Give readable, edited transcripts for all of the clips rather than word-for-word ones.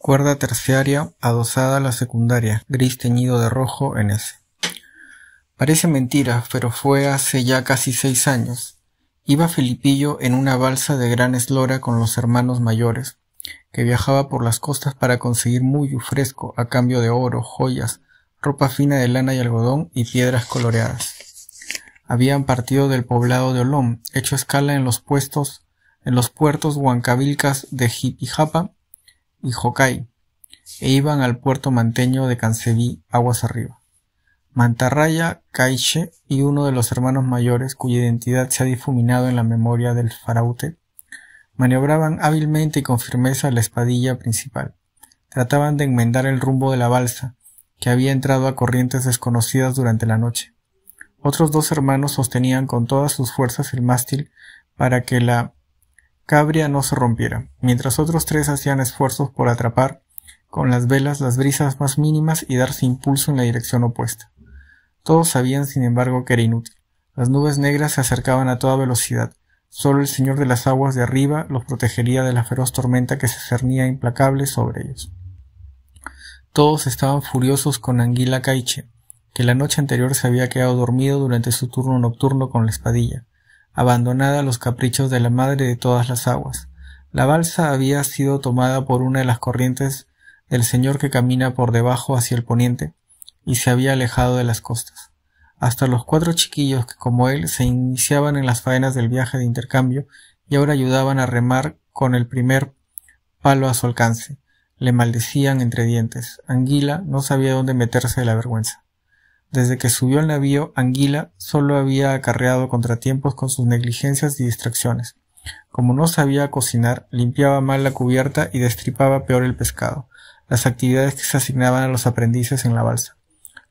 Cuerda terciaria adosada a la secundaria, gris teñido de rojo en S. Parece mentira, pero fue hace ya casi 6 años. Iba Felipillo en una balsa de gran eslora con los hermanos mayores, que viajaba por las costas para conseguir muyu fresco a cambio de oro, joyas, ropa fina de lana y algodón y piedras coloreadas. Habían partido del poblado de Olón, hecho escala en los puertos huancavilcas de Jipijapa y Jocay, e iban al puerto manteño de Canceví, aguas arriba. Mantarraya Caiche y uno de los hermanos mayores, cuya identidad se ha difuminado en la memoria del faraute, maniobraban hábilmente y con firmeza la espadilla principal. Trataban de enmendar el rumbo de la balsa, que había entrado a corrientes desconocidas durante la noche. Otros 2 hermanos sostenían con todas sus fuerzas el mástil para que la cabria no se rompiera, mientras otros 3 hacían esfuerzos por atrapar con las velas las brisas más mínimas y darse impulso en la dirección opuesta. Todos sabían, sin embargo, que era inútil. Las nubes negras se acercaban a toda velocidad. Solo el señor de las aguas de arriba los protegería de la feroz tormenta que se cernía implacable sobre ellos. Todos estaban furiosos con Anguila Caiche, que la noche anterior se había quedado dormido durante su turno nocturno con la espadilla, abandonada a los caprichos de la madre de todas las aguas. La balsa había sido tomada por una de las corrientes del señor que camina por debajo hacia el poniente, y se había alejado de las costas. Hasta los 4 chiquillos que, como él, se iniciaban en las faenas del viaje de intercambio y ahora ayudaban a remar con el primer palo a su alcance, le maldecían entre dientes. Anguila no sabía dónde meterse de la vergüenza. Desde que subió al navío, Anguila solo había acarreado contratiempos con sus negligencias y distracciones. Como no sabía cocinar, limpiaba mal la cubierta y destripaba peor el pescado, las actividades que se asignaban a los aprendices en la balsa.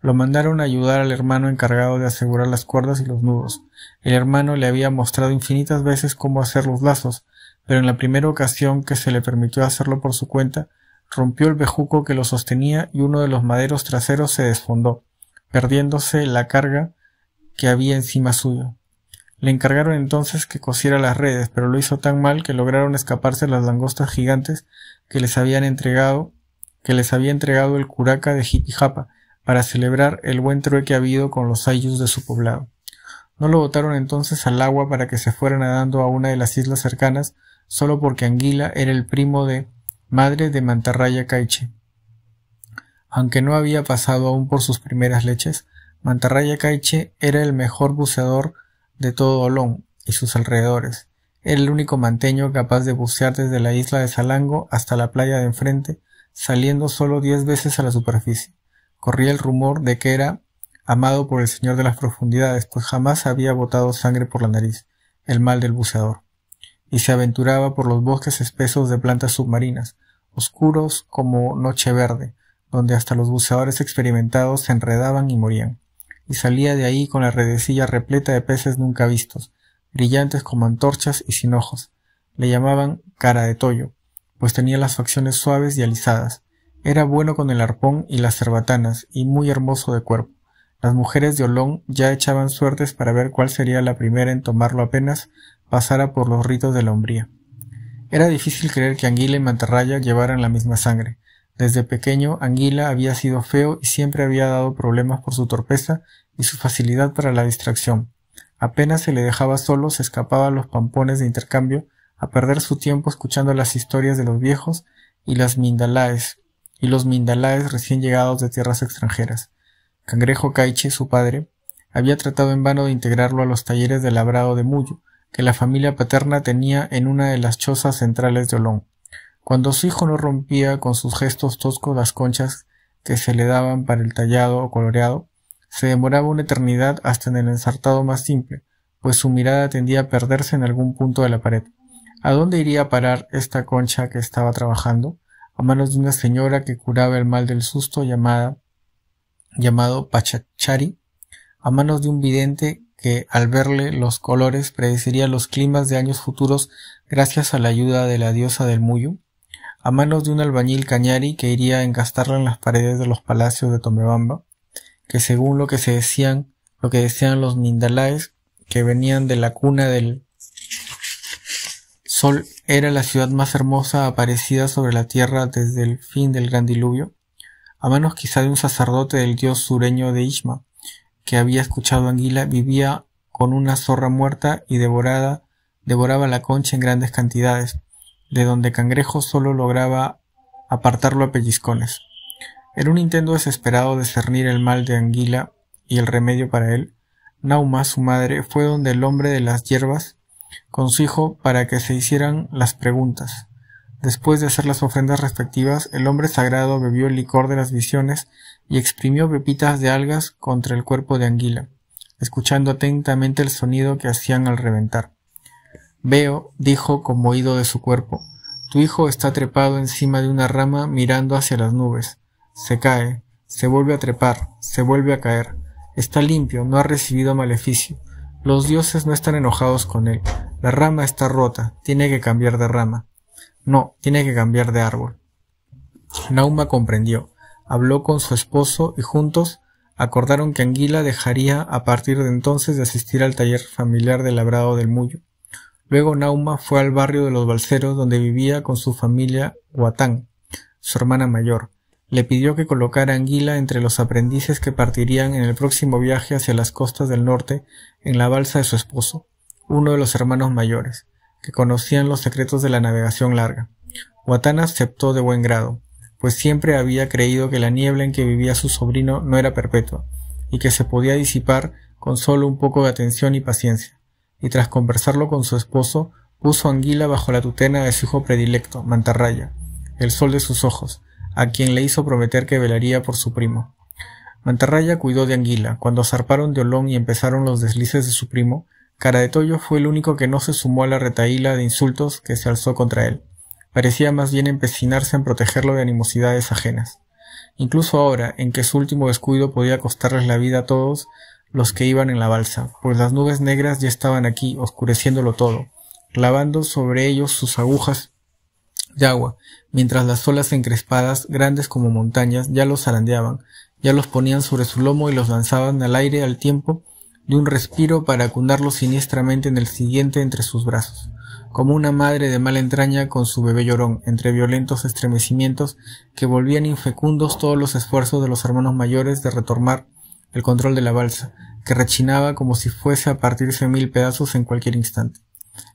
Lo mandaron a ayudar al hermano encargado de asegurar las cuerdas y los nudos. El hermano le había mostrado infinitas veces cómo hacer los lazos, pero en la primera ocasión que se le permitió hacerlo por su cuenta, rompió el bejuco que lo sostenía y uno de los maderos traseros se desfondó, perdiéndose la carga que había encima suyo. Le encargaron entonces que cosiera las redes, pero lo hizo tan mal que lograron escaparse las langostas gigantes que les había entregado el curaca de Jipijapa para celebrar el buen trueque habido con los ayllus de su poblado. No lo botaron entonces al agua para que se fuera nadando a una de las islas cercanas, solo porque Anguila era el primo de madre de Mantarraya Caiche. Aunque no había pasado aún por sus primeras leches, Mantarraya Caiche era el mejor buceador de todo Olón y sus alrededores. Era el único manteño capaz de bucear desde la isla de Salango hasta la playa de enfrente, saliendo solo 10 veces a la superficie. Corría el rumor de que era amado por el señor de las profundidades, pues jamás había botado sangre por la nariz, el mal del buceador, y se aventuraba por los bosques espesos de plantas submarinas, oscuros como noche verde, donde hasta los buceadores experimentados se enredaban y morían, y salía de ahí con la redecilla repleta de peces nunca vistos, brillantes como antorchas y sin ojos. Le llamaban cara de tollo, pues tenía las facciones suaves y alisadas. Era bueno con el arpón y las cerbatanas, y muy hermoso de cuerpo. Las mujeres de Olón ya echaban suertes para ver cuál sería la primera en tomarlo apenas pasara por los ritos de la hombría. Era difícil creer que Anguila y Mantarraya llevaran la misma sangre. Desde pequeño, Anguila había sido feo y siempre había dado problemas por su torpeza y su facilidad para la distracción. Apenas se le dejaba solo, se escapaba a los pampones de intercambio a perder su tiempo escuchando las historias de los viejos y los mindalaes recién llegados de tierras extranjeras. Cangrejo Caiche, su padre, había tratado en vano de integrarlo a los talleres de labrado de muyu que la familia paterna tenía en una de las chozas centrales de Olón. Cuando su hijo no rompía con sus gestos toscos las conchas que se le daban para el tallado o coloreado, se demoraba una eternidad hasta en el ensartado más simple, pues su mirada tendía a perderse en algún punto de la pared. ¿A dónde iría a parar esta concha que estaba trabajando? A manos de una señora que curaba el mal del susto llamado Pachachari, a manos de un vidente que al verle los colores predeciría los climas de años futuros gracias a la ayuda de la diosa del muyu, a manos de un albañil cañari que iría a encastarla en las paredes de los palacios de Tomebamba, que según lo que decían los mindalaes que venían de la cuna del sol era la ciudad más hermosa aparecida sobre la tierra desde el fin del gran diluvio, a manos quizá de un sacerdote del dios sureño de Ishma, que había escuchado a Anguila, vivía con una zorra muerta y devoraba la concha en grandes cantidades, de donde Cangrejo solo lograba apartarlo a pellizcones. En un intento desesperado de discernir el mal de Anguila y el remedio para él, Nauma, su madre, fue donde el hombre de las hierbas con su hijo para que se hicieran las preguntas. Después de hacer las ofrendas respectivas, el hombre sagrado bebió el licor de las visiones y exprimió pepitas de algas contra el cuerpo de Anguila, escuchando atentamente el sonido que hacían al reventar. Veo, dijo conmovido de su cuerpo, tu hijo está trepado encima de una rama mirando hacia las nubes. Se cae, se vuelve a trepar, se vuelve a caer. Está limpio, no ha recibido maleficio. Los dioses no están enojados con él. La rama está rota, tiene que cambiar de rama. No, tiene que cambiar de árbol. Nauma comprendió. Habló con su esposo y juntos acordaron que Anguila dejaría a partir de entonces de asistir al taller familiar de labrado del Muyo. Luego Nauma fue al barrio de los balseros donde vivía con su familia Huatán, su hermana mayor. Le pidió que colocara a Anguila entre los aprendices que partirían en el próximo viaje hacia las costas del norte en la balsa de su esposo, uno de los hermanos mayores, que conocían los secretos de la navegación larga. Huatán aceptó de buen grado, pues siempre había creído que la niebla en que vivía su sobrino no era perpetua, y que se podía disipar con solo un poco de atención y paciencia, y tras conversarlo con su esposo, puso a Anguila bajo la tutela de su hijo predilecto, Mantarraya, el sol de sus ojos, a quien le hizo prometer que velaría por su primo. Mantarraya cuidó de Anguila. Cuando zarparon de Olón y empezaron los deslices de su primo, Cara de Toyo fue el único que no se sumó a la retahíla de insultos que se alzó contra él. Parecía más bien empecinarse en protegerlo de animosidades ajenas. Incluso ahora, en que su último descuido podía costarles la vida a todos los que iban en la balsa, pues las nubes negras ya estaban aquí, oscureciéndolo todo, clavando sobre ellos sus agujas de agua, mientras las olas encrespadas, grandes como montañas, ya los zarandeaban, ya los ponían sobre su lomo y los lanzaban al aire al tiempo de un respiro para acunarlos siniestramente en el siguiente entre sus brazos, como una madre de mala entraña con su bebé llorón, entre violentos estremecimientos que volvían infecundos todos los esfuerzos de los hermanos mayores de retomar el control de la balsa, que rechinaba como si fuese a partirse en 1000 pedazos en cualquier instante.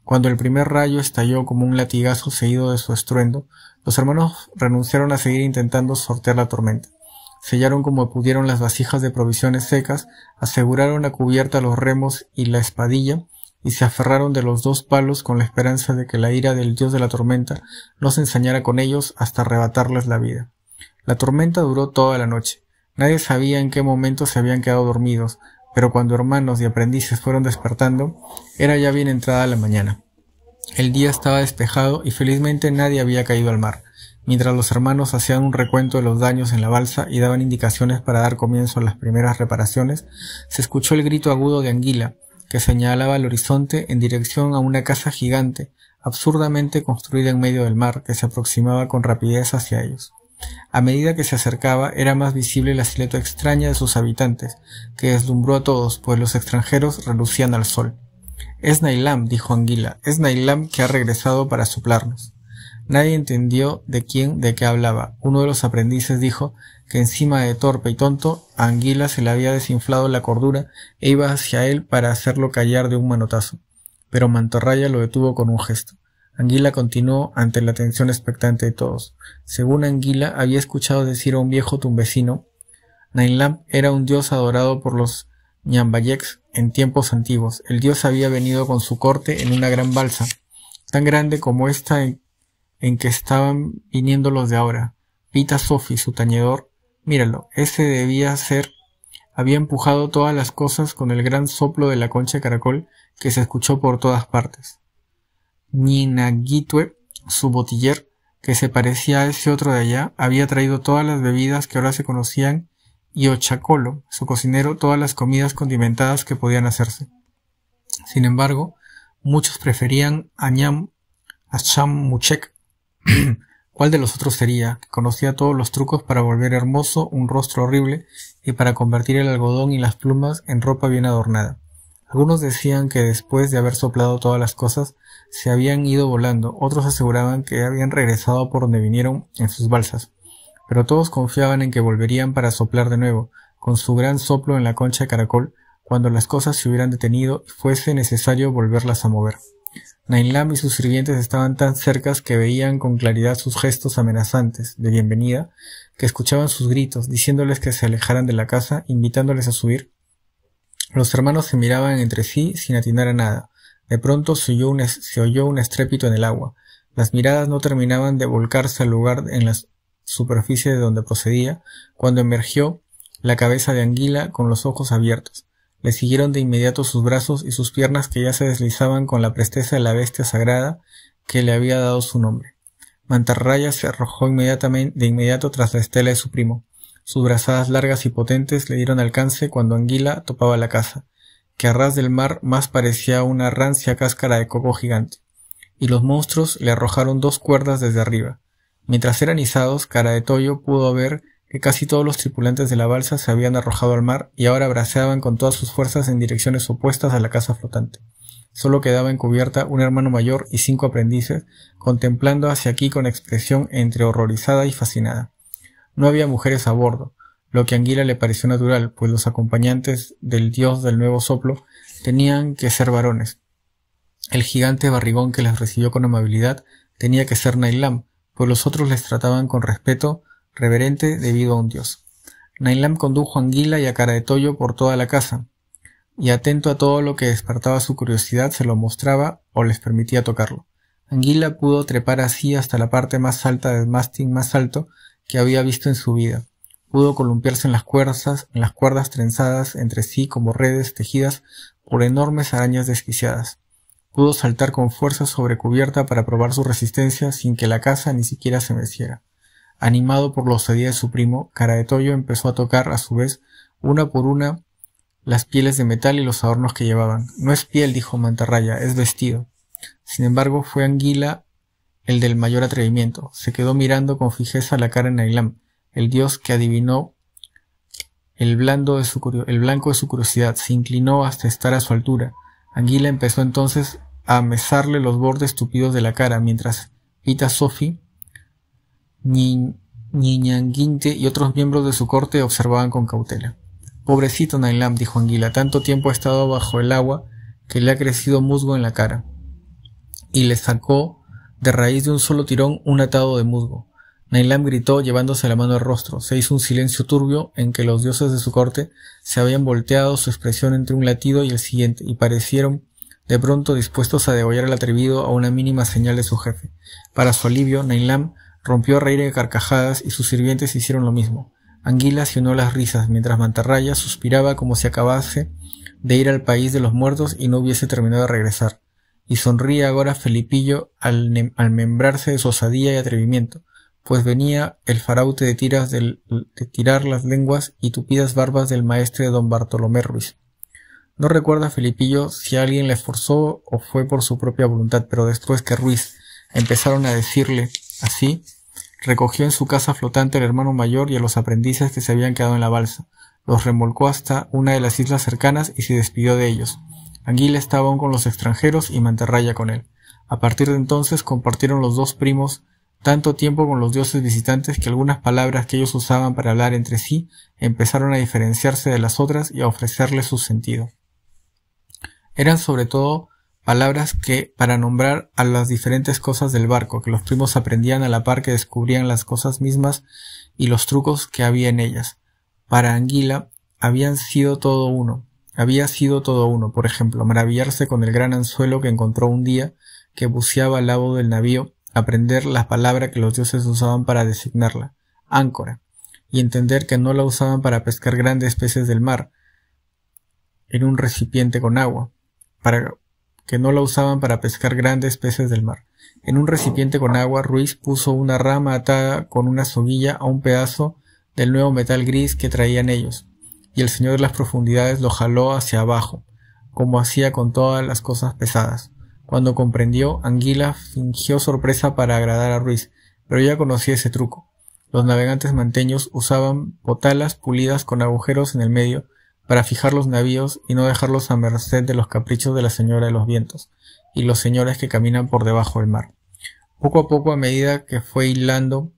Cuando el primer rayo estalló como un latigazo seguido de su estruendo, los hermanos renunciaron a seguir intentando sortear la tormenta. Sellaron como pudieron las vasijas de provisiones secas, aseguraron a cubierta los remos y la espadilla, y se aferraron de los dos palos con la esperanza de que la ira del dios de la tormenta no se ensañara con ellos hasta arrebatarles la vida. La tormenta duró toda la noche. Nadie sabía en qué momento se habían quedado dormidos, pero cuando hermanos y aprendices fueron despertando, era ya bien entrada la mañana. El día estaba despejado y felizmente nadie había caído al mar. Mientras los hermanos hacían un recuento de los daños en la balsa y daban indicaciones para dar comienzo a las primeras reparaciones, se escuchó el grito agudo de Anguila, que señalaba al horizonte en dirección a una casa gigante, absurdamente construida en medio del mar, que se aproximaba con rapidez hacia ellos. A medida que se acercaba, era más visible la silueta extraña de sus habitantes, que deslumbró a todos, pues los extranjeros relucían al sol. «Es Nailam», dijo Anguila, «es Nailam que ha regresado para suplarnos». Nadie entendió de qué hablaba. Uno de los aprendices dijo que encima de torpe y tonto, a Anguila se le había desinflado la cordura e iba hacia él para hacerlo callar de un manotazo. Pero Mantarraya lo detuvo con un gesto. Anguila continuó ante la atención expectante de todos. Según Anguila, había escuchado decir a un viejo tumbecino, Nailam era un dios adorado por los Ñambayeks en tiempos antiguos. El dios había venido con su corte en una gran balsa, tan grande como esta en que estaban viniendo los de ahora. Pita Sofi, su tañedor, míralo, ese debía ser, había empujado todas las cosas con el gran soplo de la concha de caracol que se escuchó por todas partes. Ñinaguitue, su botiller, que se parecía a ese otro de allá, había traído todas las bebidas que ahora se conocían y Ochacolo, su cocinero, todas las comidas condimentadas que podían hacerse. Sin embargo, muchos preferían a Chamuchek. ¿Cuál de los otros sería? Que conocía todos los trucos para volver hermoso un rostro horrible y para convertir el algodón y las plumas en ropa bien adornada. Algunos decían que después de haber soplado todas las cosas, se habían ido volando, otros aseguraban que habían regresado por donde vinieron en sus balsas, pero todos confiaban en que volverían para soplar de nuevo, con su gran soplo en la concha de caracol, cuando las cosas se hubieran detenido y fuese necesario volverlas a mover. Nain-Lam y sus sirvientes estaban tan cercas que veían con claridad sus gestos amenazantes de bienvenida, que escuchaban sus gritos, diciéndoles que se alejaran de la casa, invitándoles a subir. Los hermanos se miraban entre sí sin atinar a nada. De pronto se oyó un estrépito en el agua. Las miradas no terminaban de volcarse al lugar en la superficie de donde procedía, cuando emergió la cabeza de Anguila con los ojos abiertos. Le siguieron de inmediato sus brazos y sus piernas que ya se deslizaban con la presteza de la bestia sagrada que le había dado su nombre. Mantarraya se arrojó de inmediato tras la estela de su primo. Sus brazadas largas y potentes le dieron alcance cuando Anguila topaba la casa, que a ras del mar más parecía una rancia cáscara de coco gigante, y los monstruos le arrojaron 2 cuerdas desde arriba. Mientras eran izados, Cara de Toyo pudo ver que casi todos los tripulantes de la balsa se habían arrojado al mar y ahora braceaban con todas sus fuerzas en direcciones opuestas a la casa flotante. Solo quedaba en cubierta un hermano mayor y 5 aprendices, contemplando hacia aquí con expresión entre horrorizada y fascinada. No había mujeres a bordo, lo que a Anguila le pareció natural, pues los acompañantes del dios del nuevo soplo tenían que ser varones. El gigante barrigón que les recibió con amabilidad tenía que ser Nain-Lam, pues los otros les trataban con respeto reverente debido a un dios. Nain-Lam condujo a Anguila y a Cara de Toyo por toda la casa, y atento a todo lo que despertaba su curiosidad se lo mostraba o les permitía tocarlo. Anguila pudo trepar así hasta la parte más alta del mástil más alto que había visto en su vida. Pudo columpiarse en las cuerdas trenzadas entre sí como redes tejidas por enormes arañas desquiciadas. Pudo saltar con fuerza sobre cubierta para probar su resistencia sin que la casa ni siquiera se meciera. Animado por la osadía de su primo, Cara de Toyo empezó a tocar a su vez, una por una, las pieles de metal y los adornos que llevaban. No es piel, dijo Mantarraya, es vestido. Sin embargo, fue Anguila el del mayor atrevimiento. Se quedó mirando con fijeza la cara de Nain-Lam, el dios que adivinó el blanco de su curiosidad. Se inclinó hasta estar a su altura. Anguila empezó entonces a mesarle los bordes tupidos de la cara, mientras Pita Sofi, Ñiñanguinte y otros miembros de su corte observaban con cautela. Pobrecito Nain-Lam, dijo Anguila, tanto tiempo ha estado bajo el agua que le ha crecido musgo en la cara. Y le sacó de raíz de un solo tirón un atado de musgo. Nain-Lam gritó llevándose la mano al rostro. Se hizo un silencio turbio en que los dioses de su corte se habían volteado su expresión entre un latido y el siguiente, y parecieron de pronto dispuestos a degollar al atrevido a una mínima señal de su jefe. Para su alivio, Nain-Lam rompió a reír de carcajadas y sus sirvientes hicieron lo mismo. Anguila se unió a las risas, mientras Mantarraya suspiraba como si acabase de ir al país de los muertos y no hubiese terminado de regresar. Y sonríe ahora Felipillo al membrarse de su osadía y atrevimiento, pues venía el faraute de tirar las lenguas y tupidas barbas del maestre don Bartolomé Ruiz. No recuerda Felipillo si alguien le forzó o fue por su propia voluntad, pero después que Ruiz empezaron a decirle así, recogió en su casa flotante al hermano mayor y a los aprendices que se habían quedado en la balsa, los remolcó hasta una de las islas cercanas y se despidió de ellos. Anguila estaba aún con los extranjeros y Mantarraya con él. A partir de entonces compartieron los 2 primos tanto tiempo con los dioses visitantes que algunas palabras que ellos usaban para hablar entre sí empezaron a diferenciarse de las otras y a ofrecerles su sentido. Eran sobre todo palabras que, para nombrar a las diferentes cosas del barco, que los primos aprendían a la par que descubrían las cosas mismas y los trucos que había en ellas. Para Anguila había sido todo uno, por ejemplo, maravillarse con el gran anzuelo que encontró un día que buceaba al lado del navío, aprender la palabra que los dioses usaban para designarla, áncora, y entender que no la usaban para pescar grandes peces del mar en un recipiente con agua, En un recipiente con agua, Ruiz puso una rama atada con una soguilla a un pedazo del nuevo metal gris que traían ellos, y el señor de las profundidades lo jaló hacia abajo, como hacía con todas las cosas pesadas. Cuando comprendió, Anguila fingió sorpresa para agradar a Ruiz, pero ya conocía ese truco. Los navegantes manteños usaban potalas pulidas con agujeros en el medio para fijar los navíos y no dejarlos a merced de los caprichos de la señora de los vientos y los señores que caminan por debajo del mar. Poco a poco, a medida que fue hilando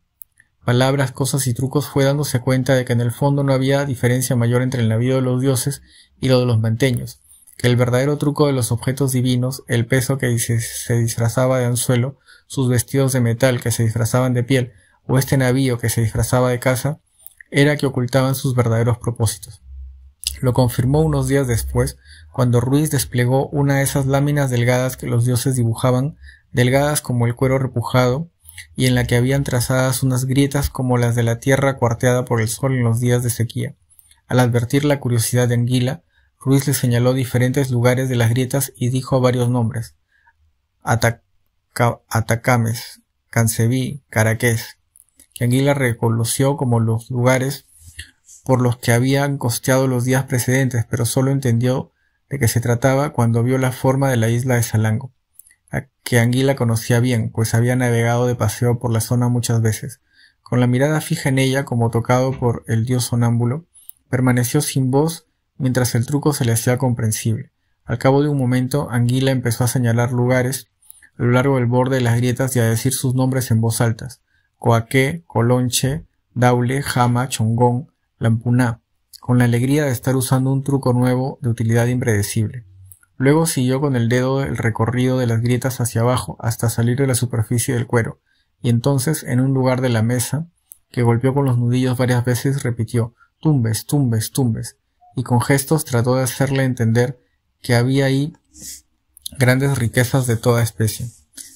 palabras, cosas y trucos, fue dándose cuenta de que en el fondo no había diferencia mayor entre el navío de los dioses y lo de los manteños, que el verdadero truco de los objetos divinos, el peso que se disfrazaba de anzuelo, sus vestidos de metal que se disfrazaban de piel, o este navío que se disfrazaba de caza, era que ocultaban sus verdaderos propósitos. Lo confirmó unos días después, cuando Ruiz desplegó una de esas láminas delgadas que los dioses dibujaban, delgadas como el cuero repujado, y en la que habían trazadas unas grietas como las de la tierra cuarteada por el sol en los días de sequía. Al advertir la curiosidad de Anguila, Ruiz le señaló diferentes lugares de las grietas y dijo varios nombres: Atacames, Cancebí, Caraqués, que Anguila reconoció como los lugares por los que habían costeado los días precedentes, pero solo entendió de qué se trataba cuando vio la forma de la isla de Salango, que Anguila conocía bien, pues había navegado de paseo por la zona muchas veces. Con la mirada fija en ella, como tocado por el dios sonámbulo, permaneció sin voz mientras el truco se le hacía comprensible. Al cabo de un momento, Anguila empezó a señalar lugares a lo largo del borde de las grietas y a decir sus nombres en voz alta: Coaqué, Colonche, Daule, Jama, Chongón, Lampuná, con la alegría de estar usando un truco nuevo de utilidad impredecible. Luego siguió con el dedo el recorrido de las grietas hacia abajo hasta salir de la superficie del cuero, y entonces, en un lugar de la mesa, que golpeó con los nudillos varias veces, repitió: Tumbes, tumbes, tumbes, y con gestos trató de hacerle entender que había ahí grandes riquezas de toda especie.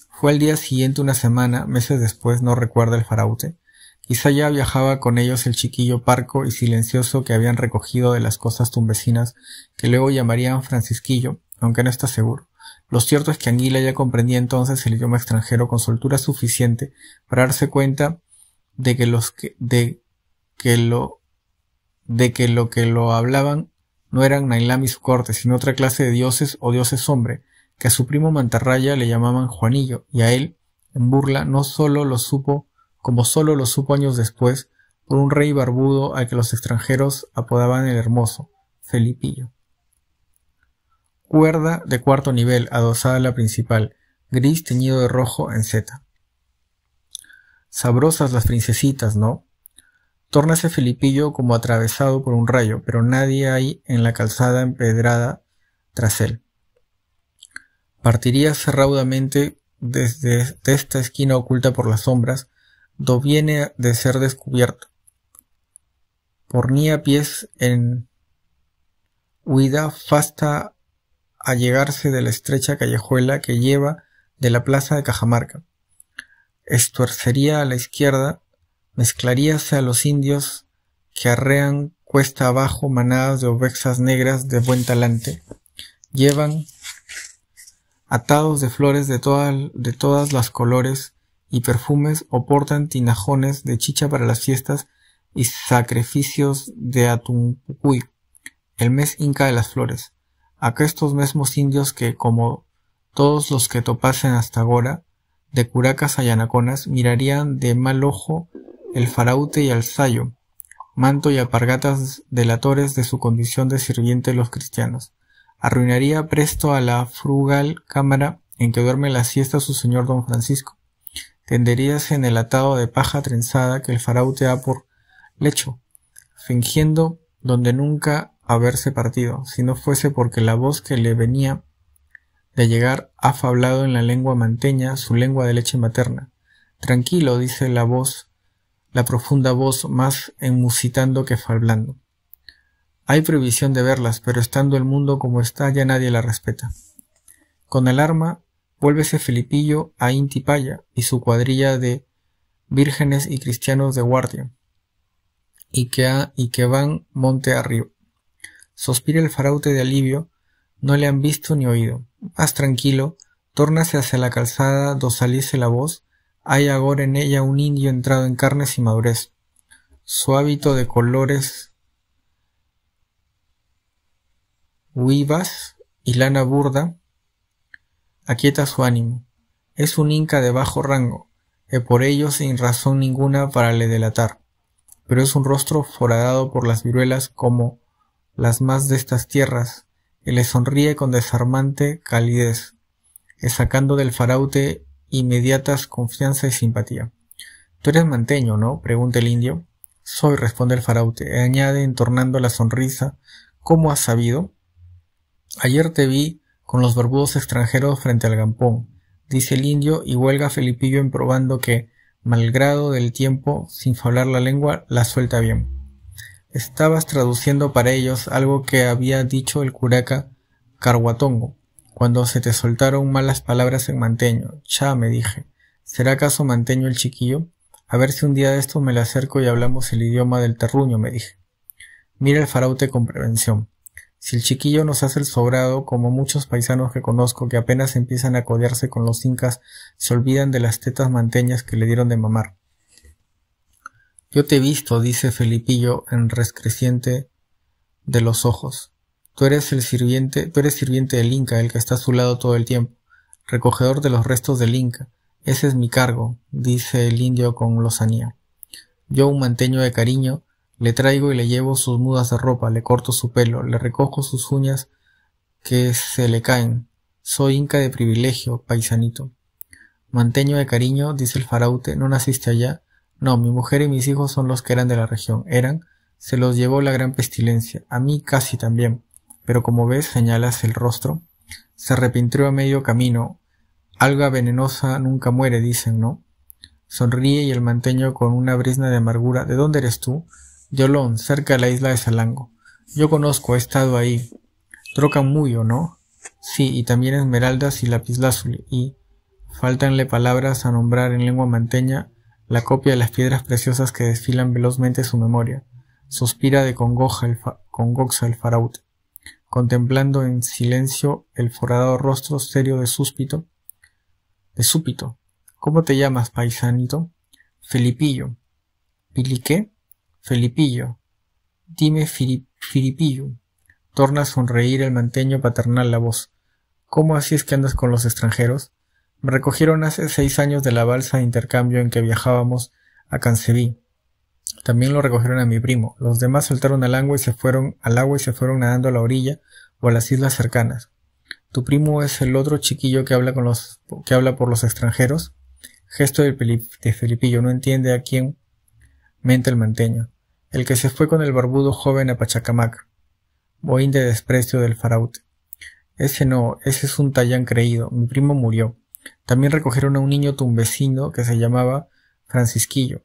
Fue al día siguiente, una semana, meses después, no recuerda el faraute. Quizá ya viajaba con ellos el chiquillo parco y silencioso que habían recogido de las costas tumbesinas, que luego llamarían Francisquillo, aunque no está seguro. Lo cierto es que Anguila ya comprendía entonces el idioma extranjero con soltura suficiente para darse cuenta de que lo que lo hablaban no eran Nailam y su corte, sino otra clase de dioses o dioses hombre, que a su primo Mantarraya le llamaban Juanillo, y a él, en burla, como solo lo supo años después, por un rey barbudo al que los extranjeros apodaban el Hermoso, Felipillo. Cuerda de cuarto nivel, adosada a la principal, gris teñido de rojo en Z. Sabrosas las princesitas, ¿no? Tórnase Felipillo como atravesado por un rayo, pero nadie hay en la calzada empedrada tras él. Partiríase raudamente desde esta esquina oculta por las sombras, do viene de ser descubierto. Pornía pies en huida fasta a llegarse de la estrecha callejuela que lleva de la plaza de Cajamarca. Estuercería a la izquierda, mezclaríase a los indios que arrean cuesta abajo manadas de ovejas negras de buen talante. Llevan atados de flores de todas las colores y perfumes, o portan tinajones de chicha para las fiestas y sacrificios de Atumpucuy, el mes inca de las flores. Aquestos mesmos indios que, como todos los que topasen hasta agora, de curacas a yanaconas, mirarían de mal ojo el faraute y al sayo, manto y alpargatas delatores de su condición de sirviente de los cristianos. Arruinaría presto a la frugal cámara en que duerme la siesta su señor don Francisco. Tenderíase en el atado de paja trenzada que el faraute ha por lecho, fingiendo donde nunca haberse partido, si no fuese porque la voz que le venía de llegar ha fablado en la lengua manteña, su lengua de leche materna. Tranquilo, dice la voz, la profunda voz, más enmusitando que fablando. Hay prohibición de verlas, pero estando el mundo como está, ya nadie la respeta. Con alarma, vuélvese Felipillo a Intipaya y su cuadrilla de vírgenes y cristianos de guardia, y que van monte arriba. Sospira el faraute de alivio, no le han visto ni oído. Más tranquilo, tórnase hacia la calzada do saliese la voz, hay agora en ella un indio entrado en carnes y madurez. Su hábito de colores huivas y lana burda aquieta su ánimo. Es un inca de bajo rango, que por ello sin razón ninguna para le delatar, pero es un rostro foradado por las viruelas como las más de estas tierras, y le sonríe con desarmante calidez, sacando del faraute inmediatas confianza y simpatía. «Tú eres manteño, ¿no?», pregunta el indio. «Soy», responde el faraute, y añade, entornando la sonrisa, «¿Cómo has sabido?». «Ayer te vi con los barbudos extranjeros frente al gampón», dice el indio, y huelga Felipillo en probando que, malgrado del tiempo, sin fablar la lengua, la suelta bien. «Estabas traduciendo para ellos algo que había dicho el curaca Carhuatongo, cuando se te soltaron malas palabras en manteño. Cha, me dije, ¿será acaso manteño el chiquillo? A ver si un día de estos me le acerco y hablamos el idioma del terruño», me dije. Mira el faraute con prevención. Si el chiquillo nos hace el sobrado, como muchos paisanos que conozco que apenas empiezan a codearse con los incas, se olvidan de las tetas manteñas que le dieron de mamar. «Yo te he visto», dice Felipillo en rescreciente de los ojos. Tú eres sirviente del Inca, el que está a su lado todo el tiempo, recogedor de los restos del Inca. Ese es mi cargo», dice el indio con lozanía. «Yo, un manteño de cariño, le traigo y le llevo sus mudas de ropa, le corto su pelo, le recojo sus uñas que se le caen. Soy inca de privilegio, paisanito». «Manteño de cariño», dice el faraute, «¿no naciste allá?». «No, mi mujer y mis hijos son los que eran de la región. Se los llevó la gran pestilencia. A mí casi también. Pero como ves», señalas el rostro, «se arrepintió a medio camino. Alga venenosa nunca muere, dicen, ¿no?». Sonríe y el manteño con una brizna de amargura. «¿De dónde eres tú?». «De Olón, cerca de la isla de Salango». «Yo conozco, he estado ahí». «Trocan muyo, ¿no?». «Sí, y también esmeraldas y lapislázuli, y faltanle palabras a nombrar en lengua manteña la copia de las piedras preciosas que desfilan velozmente su memoria». Suspira de congoja el faraute, contemplando en silencio el foradado rostro serio de súpito. «¿Cómo te llamas, paisanito?». «Felipillo». «¿Pili qué?». «Felipillo». «Dime Firipillo». Torna a sonreír el manteño paternal la voz. «¿Cómo así es que andas con los extranjeros?». «Me recogieron hace 6 años de la balsa de intercambio en que viajábamos a Cancebí. También lo recogieron a mi primo. Los demás saltaron al agua y se fueron nadando a la orilla o a las islas cercanas». «¿Tu primo es el otro chiquillo que habla por los extranjeros?». Gesto de Felipillo, no entiende a quién mente el manteño. «El que se fue con el barbudo joven a Pachacamac». Bohín de desprecio del faraute. «Ese no, ese es un tallán creído. Mi primo murió. También recogieron a un niño tumbecino que se llamaba Francisquillo.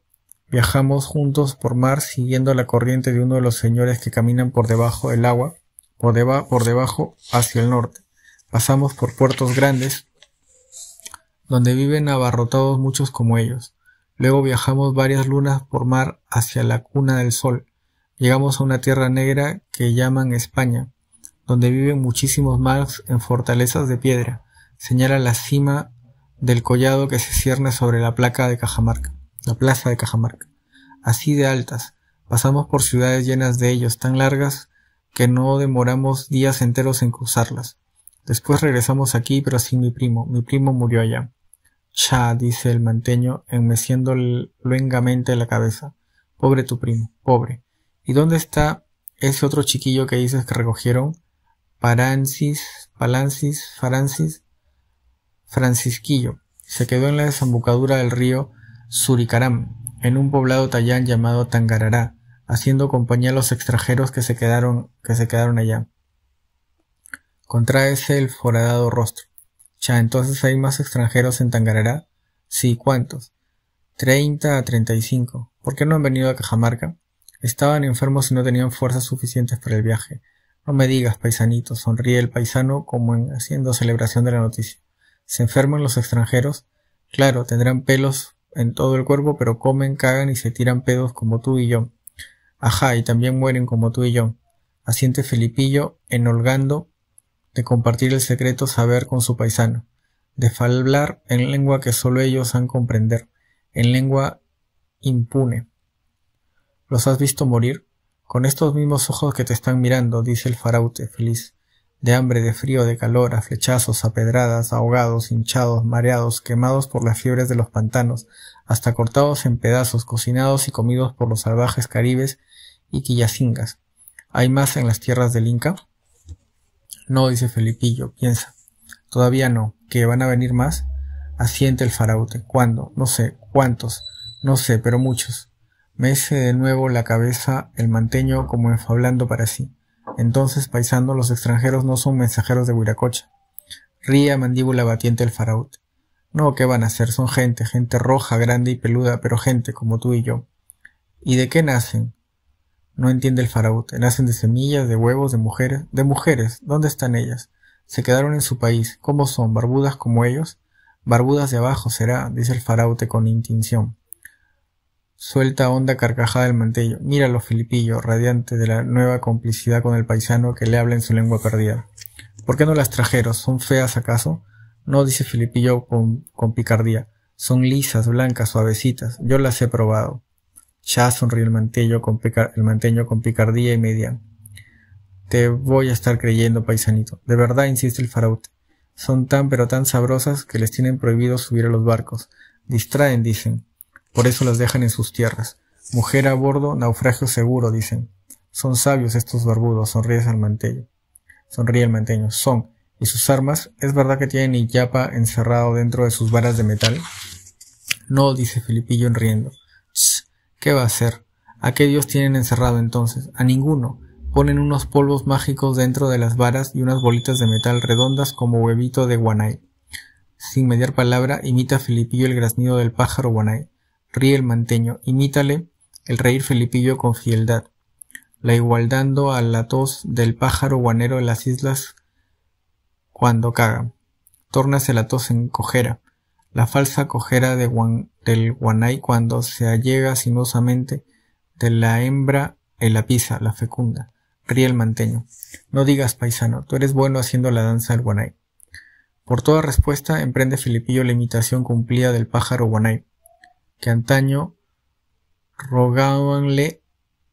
Viajamos juntos por mar siguiendo la corriente de uno de los señores que caminan por debajo del agua, por debajo hacia el norte. Pasamos por puertos grandes, donde viven abarrotados muchos como ellos. Luego viajamos varias lunas por mar hacia la cuna del sol. Llegamos a una tierra negra que llaman España, donde viven muchísimos más en fortalezas de piedra. Señala la cima del collado que se cierne sobre la plaza de Cajamarca. Así de altas. Pasamos por ciudades llenas de ellos, tan largas que no demoramos días enteros en cruzarlas. Después regresamos aquí, pero sin mi primo. Mi primo murió allá». «Cha», dice el manteño, enmeciendo luengamente la cabeza. «Pobre tu primo, pobre. ¿Y dónde está ese otro chiquillo que dices que recogieron? Francisquillo. Se quedó en la desembocadura del río Suricaram, en un poblado tallán llamado Tangarará, haciendo compañía a los extranjeros que se quedaron allá». Contráese el foradado rostro. «Cha, ¿entonces hay más extranjeros en Tangarará?». «Sí, ¿cuántos?». 30 a 35. ¿Por qué no han venido a Cajamarca?». «Estaban enfermos y no tenían fuerzas suficientes para el viaje». «No me digas, paisanito», sonríe el paisano como haciendo celebración de la noticia. «¿Se enferman los extranjeros?». «Claro, tendrán pelos en todo el cuerpo, pero comen, cagan y se tiran pedos como tú y yo». «Ajá, y también mueren como tú y yo», asiente Felipillo, enolgando de compartir el secreto saber con su paisano, de hablar en lengua que solo ellos han comprender, en lengua impune. «¿Los has visto morir?». «Con estos mismos ojos que te están mirando», dice el faraute, feliz. «De hambre, de frío, de calor, a flechazos, a pedradas, ahogados, hinchados, mareados, quemados por las fiebres de los pantanos, hasta cortados en pedazos, cocinados y comidos por los salvajes caribes y quillacingas. ¿Hay más en las tierras del Inca? No, dice Felipillo, piensa. Todavía no. ¿Que van a venir más? Asiente el faraute. ¿Cuándo? No sé. ¿Cuántos? No sé, pero muchos. Mece de nuevo la cabeza el manteño como enfablando para sí. Entonces, paisano, los extranjeros no son mensajeros de Huiracocha. Ríe a mandíbula batiente el faraute. No, ¿qué van a hacer? Son gente roja, grande y peluda, pero gente como tú y yo. ¿Y de qué nacen? No entiende el faraute. Nacen de semillas, de huevos, de mujeres. ¿De mujeres? ¿Dónde están ellas? Se quedaron en su país. ¿Cómo son? ¿Barbudas como ellos? Barbudas de abajo será, dice el faraute con intinción. Suelta honda carcajada el mantello. Míralo, Felipillo, radiante de la nueva complicidad con el paisano que le habla en su lengua perdida. ¿Por qué no las trajeron? ¿Son feas acaso? No, dice Felipillo con picardía. Son lisas, blancas, suavecitas. Yo las he probado. Ya, sonríe el manteño con picardía y media. Te voy a estar creyendo, paisanito. De verdad, insiste el faraute. Son tan pero tan sabrosas que les tienen prohibido subir a los barcos. Distraen, dicen. Por eso las dejan en sus tierras. Mujer a bordo, naufragio seguro, dicen. Son sabios estos barbudos, sonríe el manteño. Son. ¿Y sus armas? ¿Es verdad que tienen Illapa encerrado dentro de sus varas de metal? No, dice Felipillo riendo. ¿Qué va a hacer? ¿A qué dios tienen encerrado entonces? A ninguno. Ponen unos polvos mágicos dentro de las varas y unas bolitas de metal redondas como huevito de guanay. Sin mediar palabra, imita Felipillo el graznido del pájaro guanay. Ríe el manteño. Imítale el reír Felipillo con frialdad, la igualdando a la tos del pájaro guanero en las islas cuando caga. Tórnase la tos en cojera, la falsa cojera del guanay cuando se allega sinuosamente de la hembra en la pisa, la fecunda. Ríe el manteño. No digas, paisano, tú eres bueno haciendo la danza del guanay. Por toda respuesta emprende Felipillo la imitación cumplida del pájaro guanay, que antaño rogábanle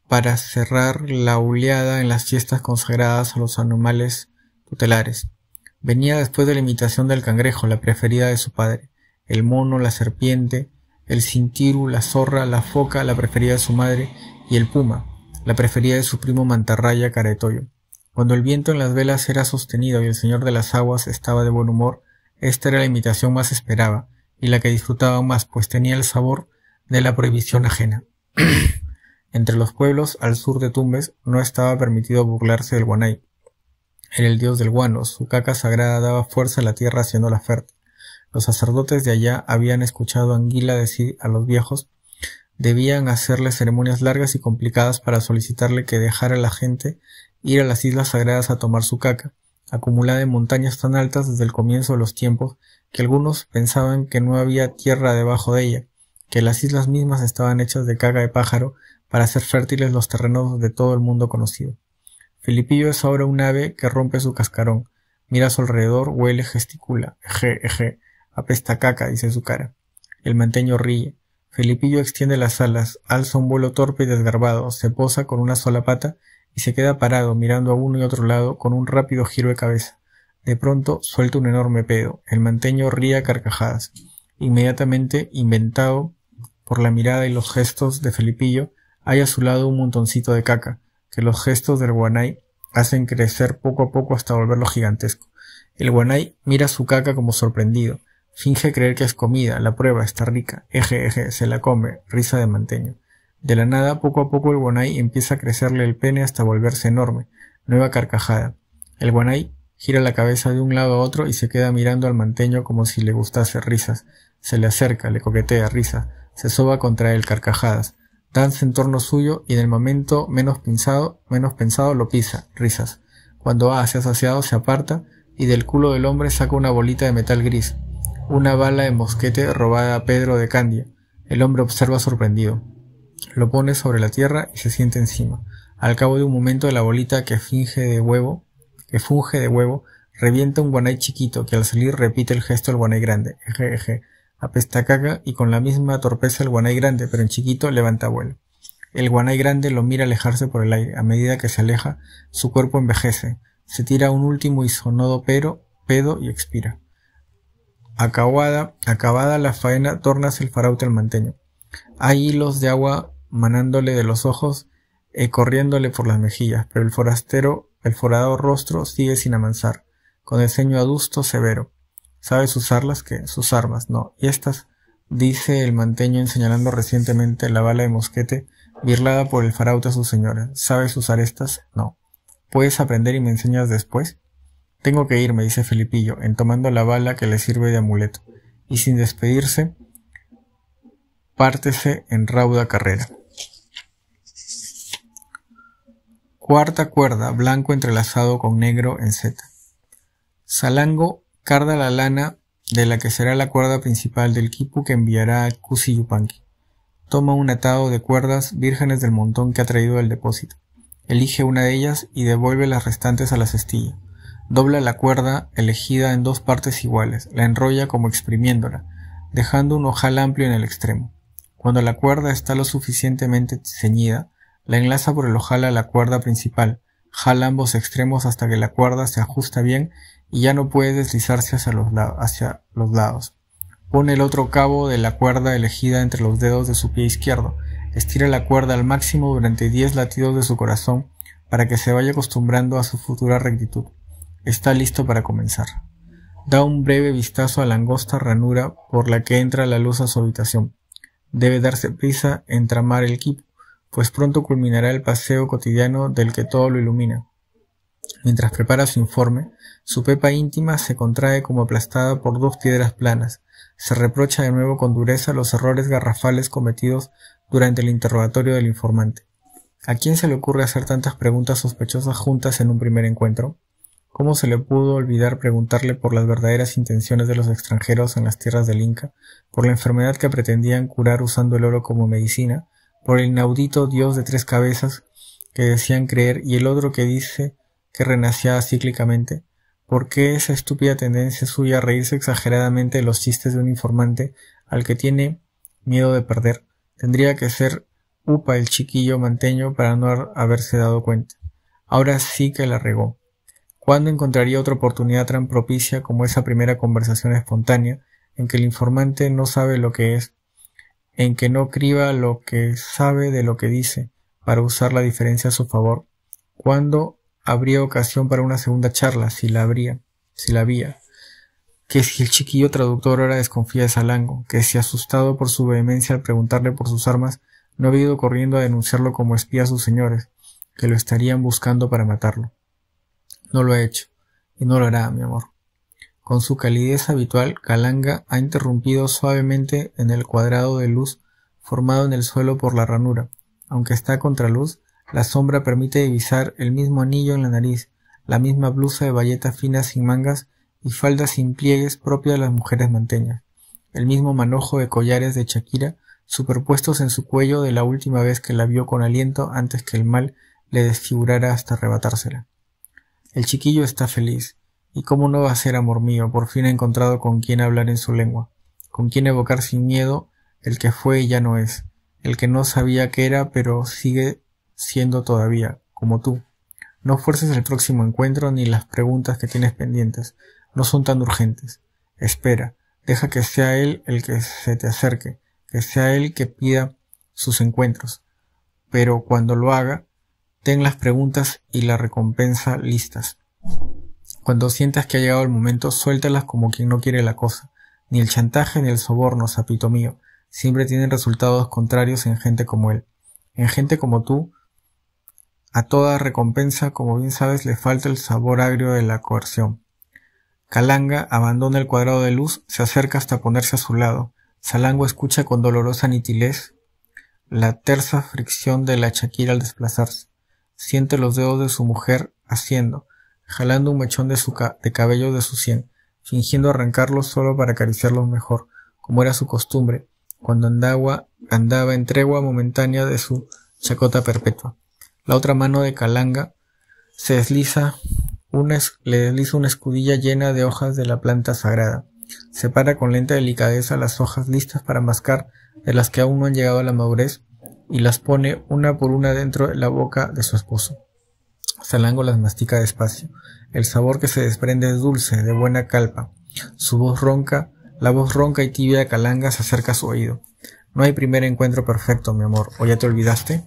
para cerrar la uleada en las fiestas consagradas a los animales tutelares. Venía después de la imitación del cangrejo, la preferida de su padre, el mono, la serpiente, el cintiru, la zorra, la foca, la preferida de su madre, y el puma, la preferida de su primo mantarraya Caretoyo. Cuando el viento en las velas era sostenido y el señor de las aguas estaba de buen humor, esta era la imitación más esperada, y la que disfrutaba más, pues tenía el sabor de la prohibición ajena. Entre los pueblos, al sur de Tumbes, no estaba permitido burlarse del guanay. Era el dios del guano, su caca sagrada daba fuerza a la tierra haciéndola fértil. Los sacerdotes de allá habían escuchado a Anguila decir a los viejos debían hacerle ceremonias largas y complicadas para solicitarle que dejara a la gente ir a las islas sagradas a tomar su caca, acumulada en montañas tan altas desde el comienzo de los tiempos que algunos pensaban que no había tierra debajo de ella, que las islas mismas estaban hechas de caca de pájaro para hacer fértiles los terrenos de todo el mundo conocido. Felipillo es ahora un ave que rompe su cascarón, mira a su alrededor, huele, gesticula, eje, apesta caca, dice su cara. El manteño ríe. Felipillo extiende las alas, alza un vuelo torpe y desgarbado, se posa con una sola pata y se queda parado mirando a uno y otro lado con un rápido giro de cabeza. De pronto suelta un enorme pedo. El manteño ríe a carcajadas. Inmediatamente, inventado por la mirada y los gestos de Felipillo, hay a su lado un montoncito de caca, que los gestos del guanay hacen crecer poco a poco hasta volverlo gigantesco. El guanay mira su caca como sorprendido. Finge creer que es comida, la prueba, está rica. Eje, se la come, risa de manteño. De la nada, poco a poco el guanay empieza a crecerle el pene hasta volverse enorme. Nueva carcajada. El guanay gira la cabeza de un lado a otro y se queda mirando al manteño como si le gustase, risas. Se le acerca, le coquetea, risas. Se soba contra él, carcajadas. Danza en torno suyo y en el momento menos pensado lo pisa, risas. Cuando se ha saciado se aparta y del culo del hombre saca una bolita de metal gris. Una bala de mosquete robada a Pedro de Candia. El hombre observa sorprendido. Lo pone sobre la tierra y se siente encima. Al cabo de un momento la bolita que funge de huevo, revienta un guanay chiquito que al salir repite el gesto del guanay grande. Eje, apesta caca y con la misma torpeza el guanay grande, pero en chiquito, levanta vuelo. El guanay grande lo mira alejarse por el aire. A medida que se aleja, su cuerpo envejece. Se tira un último y sonoro pedo y expira. Acabada la faena, tórnase el faraute al manteño. Hay hilos de agua manándole de los ojos corriéndole por las mejillas, pero el forado rostro sigue sin amansar, con el ceño adusto severo. ¿Sabes usarlas? ¿Qué? Sus armas, no. ¿Y estas? Dice el manteño señalando recientemente la bala de mosquete birlada por el faraute a sus señores. ¿Sabes usar estas? No. ¿Puedes aprender y me enseñas después? Tengo que irme, dice Felipillo, entomando la bala que le sirve de amuleto, y sin despedirse, pártese en rauda carrera. Cuarta cuerda, blanco entrelazado con negro en Z. Salango carda la lana de la que será la cuerda principal del quipu que enviará a Cusi Yupanqui. Toma un atado de cuerdas vírgenes del montón que ha traído del depósito. Elige una de ellas y devuelve las restantes a la cestilla. Dobla la cuerda elegida en dos partes iguales, la enrolla como exprimiéndola, dejando un ojal amplio en el extremo. Cuando la cuerda está lo suficientemente ceñida, la enlaza por el ojal a la cuerda principal, jala ambos extremos hasta que la cuerda se ajusta bien y ya no puede deslizarse hacia los lados. Pone el otro cabo de la cuerda elegida entre los dedos de su pie izquierdo, estira la cuerda al máximo durante 10 latidos de su corazón para que se vaya acostumbrando a su futura rectitud. Está listo para comenzar. Da un breve vistazo a la angosta ranura por la que entra la luz a su habitación. Debe darse prisa en tramar el quipu, pues pronto culminará el paseo cotidiano del que todo lo ilumina. Mientras prepara su informe, su pepa íntima se contrae como aplastada por dos piedras planas. Se reprocha de nuevo con dureza los errores garrafales cometidos durante el interrogatorio del informante. ¿A quién se le ocurre hacer tantas preguntas sospechosas juntas en un primer encuentro? ¿Cómo se le pudo olvidar preguntarle por las verdaderas intenciones de los extranjeros en las tierras del Inca, por la enfermedad que pretendían curar usando el oro como medicina, por el inaudito dios de 3 cabezas que decían creer y el otro que dice que renacía cíclicamente? ¿Por qué esa estúpida tendencia suya a reírse exageradamente de los chistes de un informante al que tiene miedo de perder? Tendría que ser upa el chiquillo manteño para no haberse dado cuenta. Ahora sí que la regó. ¿Cuándo encontraría otra oportunidad tan propicia como esa primera conversación espontánea en que el informante no sabe lo que es, en que no criba lo que sabe de lo que dice para usar la diferencia a su favor? ¿Cuándo habría ocasión para una segunda charla, si la había? Que si el chiquillo traductor ahora desconfía de Salango, que si asustado por su vehemencia al preguntarle por sus armas, no había ido corriendo a denunciarlo como espía a sus señores, que lo estarían buscando para matarlo. No lo ha hecho, y no lo hará, mi amor. Con su calidez habitual, Kalanga ha interrumpido suavemente en el cuadrado de luz formado en el suelo por la ranura. Aunque está a contraluz, la sombra permite divisar el mismo anillo en la nariz, la misma blusa de bayeta fina sin mangas y faldas sin pliegues propia de las mujeres manteñas, el mismo manojo de collares de Shakira superpuestos en su cuello de la última vez que la vio con aliento antes que el mal le desfigurara hasta arrebatársela. El chiquillo está feliz, y cómo no va a ser, amor mío, por fin ha encontrado con quien hablar en su lengua, con quien evocar sin miedo el que fue y ya no es, el que no sabía que era pero sigue siendo todavía, como tú. No fuerces el próximo encuentro ni las preguntas que tienes pendientes, no son tan urgentes. Espera, deja que sea él el que se te acerque, que sea él que pida sus encuentros, pero cuando lo haga, ten las preguntas y la recompensa listas. Cuando sientas que ha llegado el momento, suéltalas como quien no quiere la cosa. Ni el chantaje ni el soborno, sapito mío, siempre tienen resultados contrarios en gente como él. En gente como tú, a toda recompensa, como bien sabes, le falta el sabor agrio de la coerción. Kalanga abandona el cuadrado de luz, se acerca hasta ponerse a su lado. Salango escucha con dolorosa nitidez la tersa fricción de la Shakira al desplazarse. Siente los dedos de su mujer haciendo, jalando un mechón de cabello de su sien, fingiendo arrancarlos solo para acariciarlos mejor, como era su costumbre, cuando andaba en tregua momentánea de su chacota perpetua. La otra mano de Kalanga le desliza una escudilla llena de hojas de la planta sagrada. Separa con lenta delicadeza las hojas listas para mascar de las que aún no han llegado a la madurez y las pone una por una dentro de la boca de su esposo. Salango las mastica despacio. El sabor que se desprende es dulce, de buena calpa. La voz ronca y tibia de Kalanga se acerca a su oído. No hay primer encuentro perfecto, mi amor, ¿o ya te olvidaste?